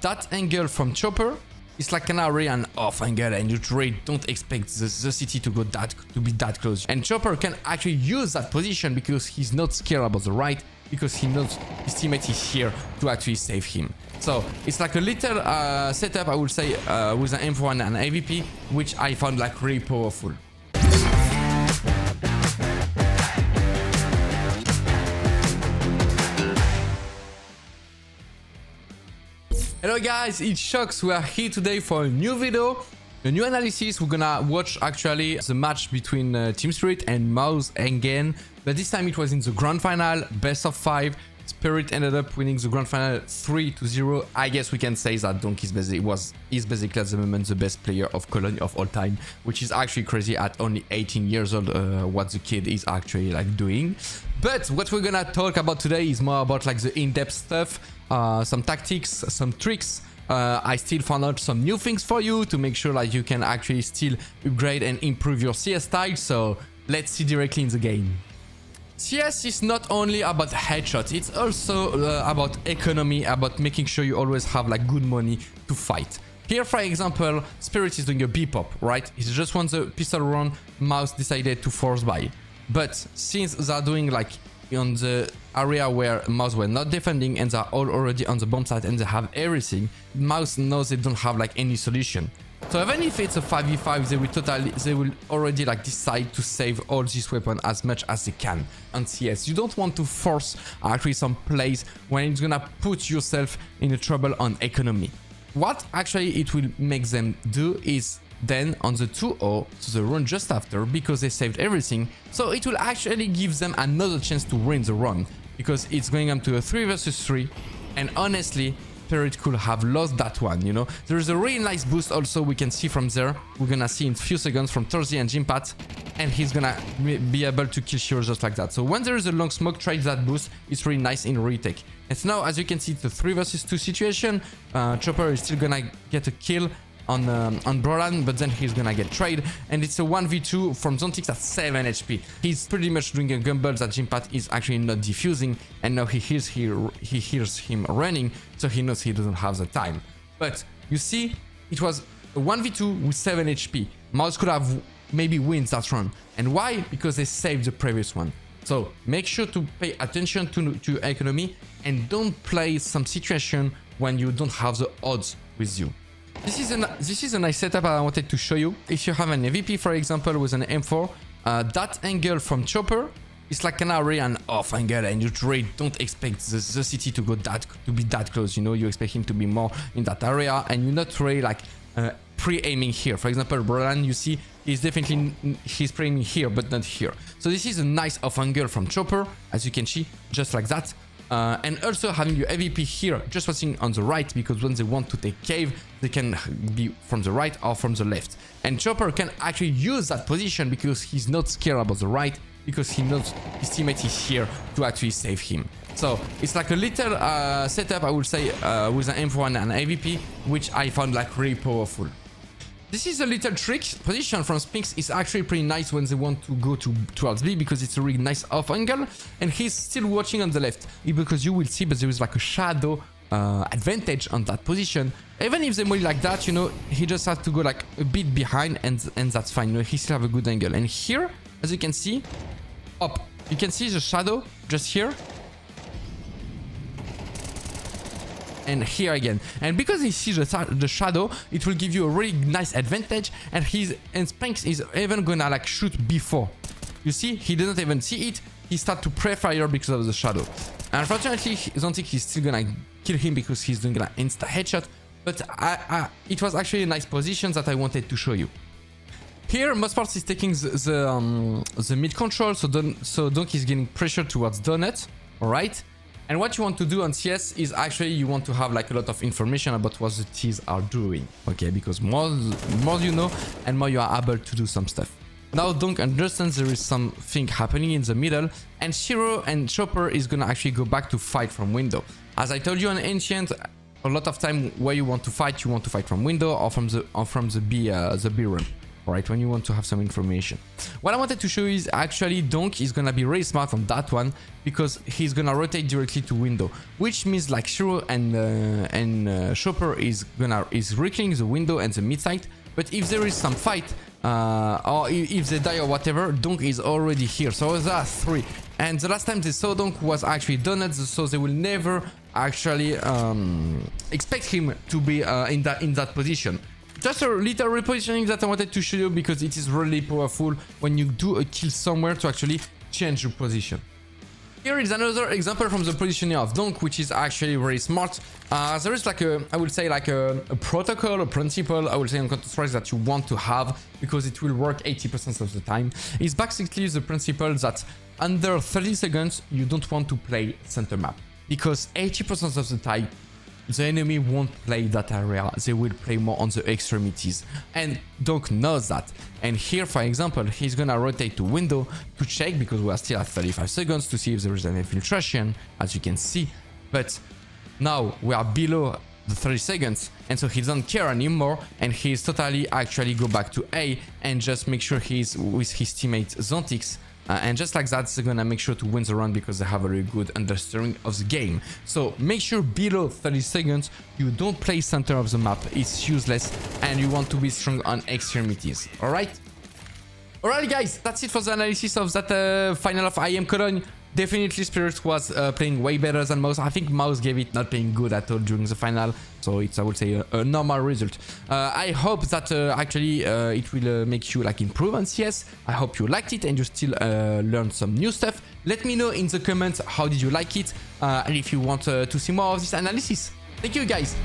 that angle from chopper is like an area and off angle, and you really don't expect the city to be that close. And chopper can actually use that position because he's not scared about the right, because he knows his teammate is here to actually save him. So it's like a little setup, I would say, with an M4 and an AVP, which I found like really powerful. Hello guys, it's Shox. We are here today for a new video, a new analysis. We're gonna watch actually the match between Team Spirit and MOUZ again, but this time it was in the grand final, best of 5. Spirit ended up winning the grand final 3-0. I guess we can say that donk is basically at the moment the best player of Cologne of all time, which is actually crazy at only 18 years old, what the kid is actually like doing. But what we're gonna talk about today is more about like the in-depth stuff, some tactics, some tricks. I still found out some new things for you to make sure like you can actually still upgrade and improve your CS style. So let's see directly in the game. CS is not only about headshots, it's also about economy, about making sure you always have like good money to fight. Here, for example, Spirit is doing a B-pop, right? He just wants a pistol round, MOUZ decided to force buy. But since they're doing like on the area where MOUZ were not defending and they're all already on the bomb site and they have everything, MOUZ knows they don't have like any solution. So even if it's a 5v5, they will already like decide to save all these weapons as much as they can. On CS, you don't want to force actually some plays when it's gonna put yourself in a trouble on economy. What actually it will make them do is then on the 2-0 to the run just after, because they saved everything, so it will actually give them another chance to win the run, because it's going up to a 3 versus 3, and honestly Spirit could have lost that one, you know. There is a really nice boost also we can see from there. We're gonna see in a few seconds from Thursday and Jimpat, and he's gonna be able to kill Shiro just like that. So when there is a long smoke, try that boost. It's really nice in retake. And now, as you can see, it's a 3 versus 2 situation. Chopper is still gonna get a kill on Brolan, but then he's gonna get trade, and it's a 1v2 from Zone6 at 7 HP. He's pretty much doing a gamble that Jimpat is actually not defusing, and now he hears him running, so he knows he doesn't have the time. But you see, it was a 1v2 with 7 HP. MOUZ could have maybe wins that run. And why? Because they saved the previous one. So make sure to pay attention to economy and don't play some situation when you don't have the odds with you. This is a nice setup I wanted to show you. If you have an AVP, for example, with an M4, that angle from chopper is like an area and off angle, and you really don't expect the city to be that close. You know, you expect him to be more in that area, and you're not really like pre-aiming here. For example, Brolan, you see he's pre-aiming here, but not here. So this is a nice off angle from chopper, as you can see, just like that. And also having your AVP here, just watching on the right, because when they want to take cave, they can be from the right or from the left. And Chopper can actually use that position because he's not scared about the right, because he knows his teammate is here to actually save him. So it's like a little setup, I would say, with an M4 and an AVP, which I found like really powerful. This is a little trick position from Spinx. Is actually pretty nice when they want to go towards B, because it's a really nice off angle, and he's still watching on the left, because you will see, but there is like a shadow advantage on that position. Even if they molly like that, you know, he just has to go like a bit behind, and that's fine. You know, he still have a good angle. And here, as you can see, up, you can see the shadow just here. And here again, and because he sees the shadow, it will give you a really nice advantage, and Spinx is even gonna like shoot before. You see, he doesn't even see it, he start to pre-fire because of the shadow. Unfortunately, I don't think he's still gonna kill him because he's doing an insta headshot, but it was actually a nice position that I wanted to show you. Here, Esports is taking the mid control, so donk is getting pressure towards donut, alright? And what you want to do on CS is actually you want to have like a lot of information about what the teams are doing, okay? Because more you know, and more you are able to do some stuff. Now donk understands there is something happening in the middle, and Shiro and Chopper is gonna actually go back to fight from window. As I told you on Ancient, a lot of time where you want to fight from window or from the B room. right? When you want to have some information. What I wanted to show you is actually donk is gonna be really smart on that one because he's gonna rotate directly to window, which means like Shiro and Chopper is reclaining the window and the mid side. But if there is some fight or if they die or whatever, donk is already here. So there are 3. And the last time they saw donk was actually donut, so they will never actually expect him to be in that position. Just a little repositioning that I wanted to show you because it is really powerful when you do a kill somewhere to actually change your position. Here is another example from the positioning of donk, which is actually very smart. There is like I would say like a protocol, a principle, I would say on Counter-Strike that you want to have because it will work 80% of the time. It's basically the principle that under 30 seconds, you don't want to play center map because 80% of the time, the enemy won't play that area, they will play more on the extremities. And donk knows that. And here, for example, he's gonna rotate to window to check because we are still at 35 seconds to see if there is an infiltration, as you can see. But now we are below the 30 seconds, and so he doesn't care anymore, and he's totally actually go back to A and just make sure he's with his teammate Zontix. And just like that, they're gonna make sure to win the round because they have a very good understanding of the game. So make sure below 30 seconds, you don't play center of the map. It's useless and you want to be strong on extremities. Alright? Alright guys, that's it for the analysis of that final of IEM Cologne. Definitely Spirit was playing way better than MOUZ. I think MOUZ gave it not playing good at all during the final. So it's, I would say, a normal result. I hope that actually it will make you like improve on CS. I hope you liked it and you still learned some new stuff. Let me know in the comments how did you like it and if you want to see more of this analysis. Thank you guys.